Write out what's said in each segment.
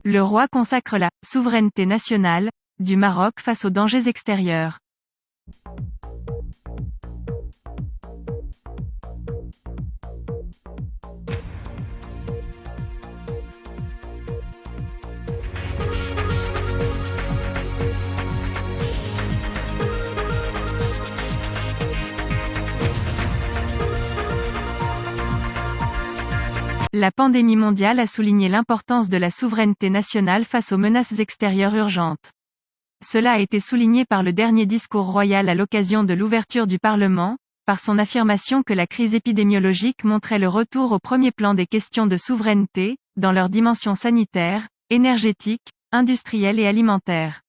Le roi consacre la « souveraineté nationale » du Maroc face aux dangers extérieurs. La pandémie mondiale a souligné l'importance de la souveraineté nationale face aux menaces extérieures urgentes. Cela a été souligné par le dernier discours royal à l'occasion de l'ouverture du Parlement, par son affirmation que la crise épidémiologique montrait le retour au premier plan des questions de souveraineté, dans leurs dimensions sanitaires, énergétiques, industrielles et alimentaires.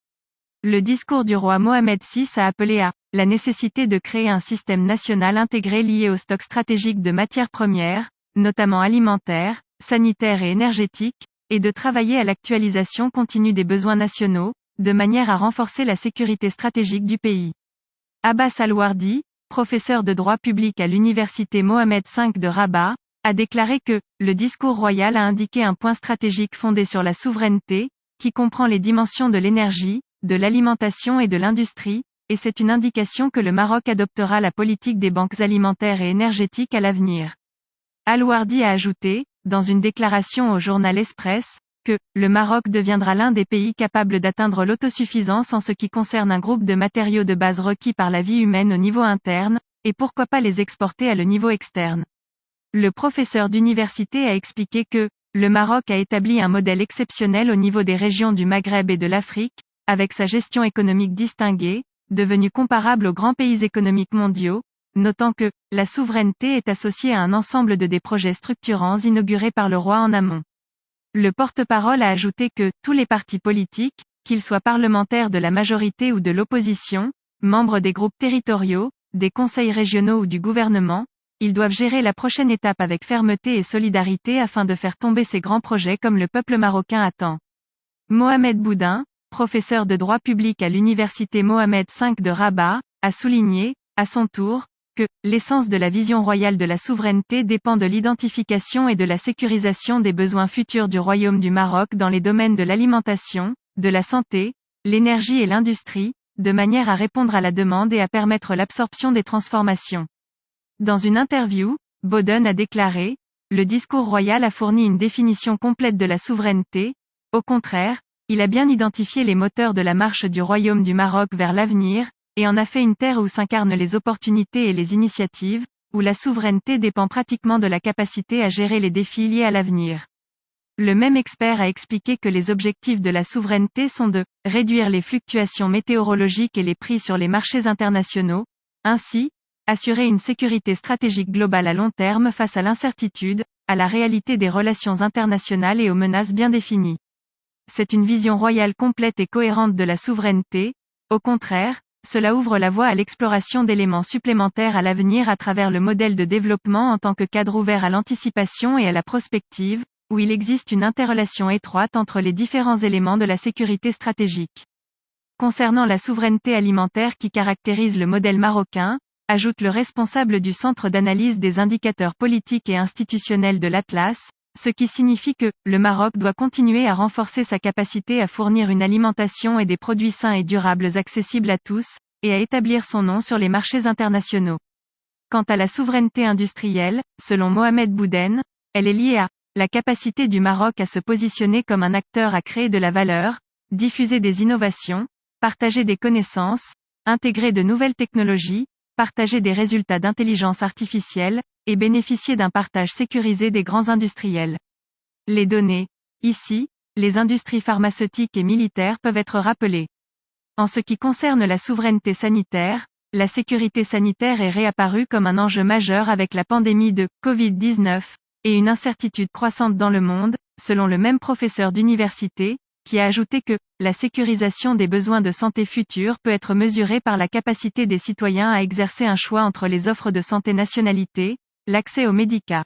Le discours du roi Mohamed VI a appelé à la nécessité de créer un système national intégré lié aux stocks stratégiques de matières premières, notamment alimentaires, sanitaires et énergétiques, et de travailler à l'actualisation continue des besoins nationaux, de manière à renforcer la sécurité stratégique du pays. Abbas Al-Wardi, professeur de droit public à l'université Mohamed V de Rabat, a déclaré que le discours royal a indiqué un point stratégique fondé sur la souveraineté, qui comprend les dimensions de l'énergie, de l'alimentation et de l'industrie, et c'est une indication que le Maroc adoptera la politique des banques alimentaires et énergétiques à l'avenir. Al-Wardi a ajouté, dans une déclaration au journal Express, que le Maroc deviendra l'un des pays capables d'atteindre l'autosuffisance en ce qui concerne un groupe de matériaux de base requis par la vie humaine au niveau interne, et pourquoi pas les exporter à le niveau externe. Le professeur d'université a expliqué que le Maroc a établi un modèle exceptionnel au niveau des régions du Maghreb et de l'Afrique, avec sa gestion économique distinguée, devenue comparable aux grands pays économiques mondiaux, notant que la souveraineté est associée à un ensemble de des projets structurants inaugurés par le roi en amont. Le porte-parole a ajouté que tous les partis politiques, qu'ils soient parlementaires de la majorité ou de l'opposition, membres des groupes territoriaux, des conseils régionaux ou du gouvernement, ils doivent gérer la prochaine étape avec fermeté et solidarité afin de faire tomber ces grands projets comme le peuple marocain attend. Mohamed Boudin, professeur de droit public à l'université Mohamed V de Rabat, a souligné, à son tour, que l'essence de la vision royale de la souveraineté dépend de l'identification et de la sécurisation des besoins futurs du Royaume du Maroc dans les domaines de l'alimentation, de la santé, l'énergie et l'industrie, de manière à répondre à la demande et à permettre l'absorption des transformations. Dans une interview, Boudin a déclaré, le discours royal a fourni une définition complète de la souveraineté, au contraire, il a bien identifié les moteurs de la marche du Royaume du Maroc vers l'avenir, et en a fait une terre où s'incarnent les opportunités et les initiatives, où la souveraineté dépend pratiquement de la capacité à gérer les défis liés à l'avenir. Le même expert a expliqué que les objectifs de la souveraineté sont de réduire les fluctuations météorologiques et les prix sur les marchés internationaux, ainsi, assurer une sécurité stratégique globale à long terme face à l'incertitude, à la réalité des relations internationales et aux menaces bien définies. C'est une vision royale complète et cohérente de la souveraineté, au contraire, cela ouvre la voie à l'exploration d'éléments supplémentaires à l'avenir à travers le modèle de développement en tant que cadre ouvert à l'anticipation et à la prospective, où il existe une interrelation étroite entre les différents éléments de la sécurité stratégique. Concernant la souveraineté alimentaire qui caractérise le modèle marocain, ajoute le responsable du Centre d'analyse des indicateurs politiques et institutionnels de l'Atlas, ce qui signifie que le Maroc doit continuer à renforcer sa capacité à fournir une alimentation et des produits sains et durables accessibles à tous, et à établir son nom sur les marchés internationaux. Quant à la souveraineté industrielle, selon Mohamed Boudin, elle est liée à la capacité du Maroc à se positionner comme un acteur à créer de la valeur, diffuser des innovations, partager des connaissances, intégrer de nouvelles technologies, partager des résultats d'intelligence artificielle, et bénéficier d'un partage sécurisé des grands industriels. Les données. Ici, les industries pharmaceutiques et militaires peuvent être rappelées. En ce qui concerne la souveraineté sanitaire, la sécurité sanitaire est réapparue comme un enjeu majeur avec la pandémie de Covid-19, et une incertitude croissante dans le monde, selon le même professeur d'université, qui a ajouté que la sécurisation des besoins de santé futurs peut être mesurée par la capacité des citoyens à exercer un choix entre les offres de santé nationalité, l'accès aux médicaments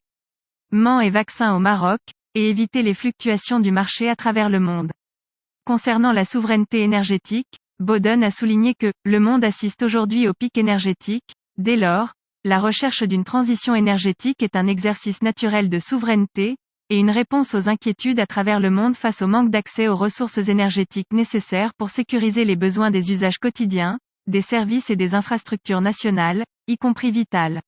et vaccins au Maroc, et éviter les fluctuations du marché à travers le monde. Concernant la souveraineté énergétique, Boudin a souligné que le monde assiste aujourd'hui au pic énergétique. Dès lors, la recherche d'une transition énergétique est un exercice naturel de souveraineté, et une réponse aux inquiétudes à travers le monde face au manque d'accès aux ressources énergétiques nécessaires pour sécuriser les besoins des usages quotidiens, des services et des infrastructures nationales, y compris vitales.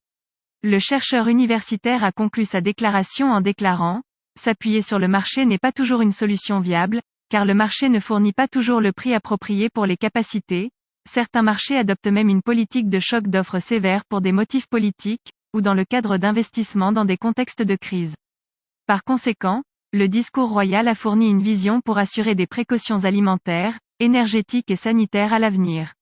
Le chercheur universitaire a conclu sa déclaration en déclarant: s'appuyer sur le marché n'est pas toujours une solution viable, car le marché ne fournit pas toujours le prix approprié pour les capacités. Certains marchés adoptent même une politique de choc d'offres sévère pour des motifs politiques, ou dans le cadre d'investissements dans des contextes de crise. Par conséquent, le discours royal a fourni une vision pour assurer des précautions alimentaires, énergétiques et sanitaires à l'avenir.